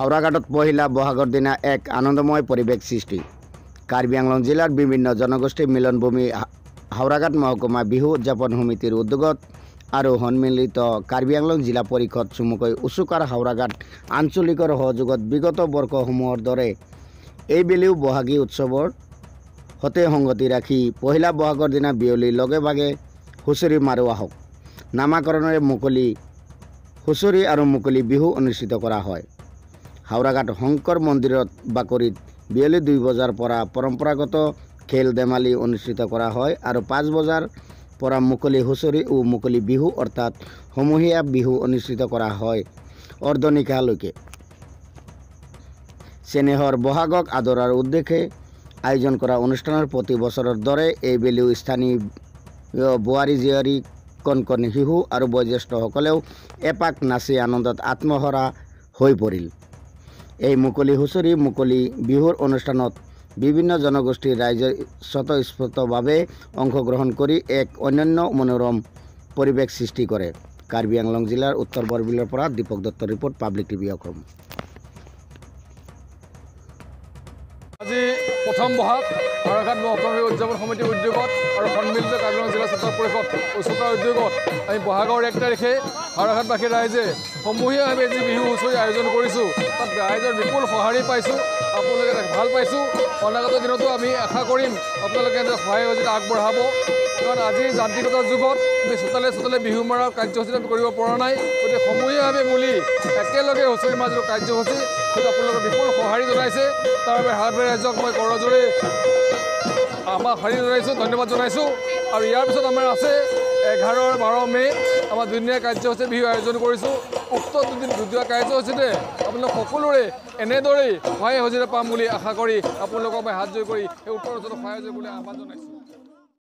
হাওড়াঘাটত পহিলা বহাগৰ দিনা এক আনন্দময় পৰিৱেশ সৃষ্টি। কাৰ্বি আংলং জিলাৰ বিভিন্ন জনগোষ্ঠীৰ মিলনভূমি হাওড়াঘাট মহকুমা বিহু উদযাপন সমিতিৰ উদ্যোগত আৰু সন্মিলিত কাৰ্বি আংলং জিলা পৰিষদ চমুকৈ উচুকাৰ হাওড়াঘাট আঞ্চলিকৰ সহযোগত বিগত বৰ্ষসমূহৰ দৰে এইবেলিও বহাগী উৎসৱৰ সতে সংগতি ৰাখি পহিলা বহাগৰ দিনা বিয়লি লগে ভাগে হুঁচৰি মাৰোৱা হওক। নামাকৰণেৰে মুকলি হুঁচৰি আৰু মুকলি বিহু অনুষ্ঠিত কৰা হয়। হাওড়াঘাট শংকৰ মন্দিৰত বাকৰিত বিয়লি 2 বজাৰ পৰা পৰম্পৰাগত খেল ধেমালি অনুষ্ঠিত কৰা হয় আৰু 5 বজাৰ পৰা মুকলি হুঁচৰি ও মুকলি বিহু অৰ্থাৎ সমূহীয়া বিহু অনুষ্ঠিত কৰা হয় অৰ্ধনিশালৈকে। চেনেহৰ বহাগক আদৰাৰ উদ্দেশ্যে আয়োজন কৰা অনুষ্ঠানৰ প্ৰতি বছৰৰ দৰে এইবেলিও স্থানীয় বোৱাৰী জীয়ৰী কণ শিশু আৰু বয়োজ্যেষ্ঠসকলেও এপাক নাচি আনন্দত আত্মহৰা হৈ পৰিল। এই মুকলি হুঁচৰি মুকলি বিহুৰ অনুষ্ঠানত বিভিন্ন জনগোষ্ঠীৰ ৰাইজে স্বতঃস্ফূৰ্তভাৱে অংশগ্ৰহণ কৰি এক অনন্য মনোৰম পৰিৱেশ সৃষ্টি কৰে। কাৰ্বি আংলং জিলাৰ উত্তৰ বৰবিলৰ পৰা দীপক দত্তৰ ৰিপৰ্ট, পাব্লিক টিভি অসম। আজি প্ৰথম বহাগ হাওড়াঘাট মহকুমা উদযাপন সমিতিৰ উদ্যোগত আৰু সন্মিলিত কাৰ্বি আংলং জিলা ছাত্ৰ পৰিষদ উচ্চতাৰ উদ্যোগত আমি বহাগৰ 1 তাৰিখে হাওড়াঘাটবাসী ৰাইজে সমূহীয়াভাৱে যি বিহু হুঁচৰি আয়োজন কৰিছোঁ, তাত ৰাইজৰ বিপুল সঁহাৰি পাইছোঁ। আপোনালোকে ভাল পাইছোঁ। অনাগত দিনতো আমি আশা কৰিম আপোনালোকে এনেদৰে সহায় সহযোগিতা আগবঢ়াব, কাৰণ আজিৰ যান্ত্ৰিকতাৰ যুগত আমি চোতালে চোতালে বিহু মৰাৰ কাৰ্যসূচী আমি কৰিব পৰা নাই। গতিকে সমূহীয়াভাৱে মিলি একেলগে হুঁচৰি মাজৰ কাৰ্যসূচী সেইটো আপোনালোকৰ বিপুল সঁহাৰি জনাইছে। তাৰ বাবে হাওড়াঘাট ৰাইজক মই কৰজোৰে আমাৰ সঁহাৰি জনাইছোঁ, ধন্যবাদ জনাইছোঁ। আৰু ইয়াৰ পিছত আমাৰ আছে 11-12 মে আমাৰ দুদিনীয়া কাৰ্যসূচী বিহু আয়োজন কৰিছোঁ। উক্ত দুদিনীয়া কাৰ্যসূচীতে আপোনালোক সকলোৰে এনেদৰেই সহায় সহযোগিতা পাম বুলি আশা কৰি আপোনালোকক মই হাত জোৰ কৰি এই উত্তৰ সহায় কৰিবলৈ আহ্বান জনাইছোঁ।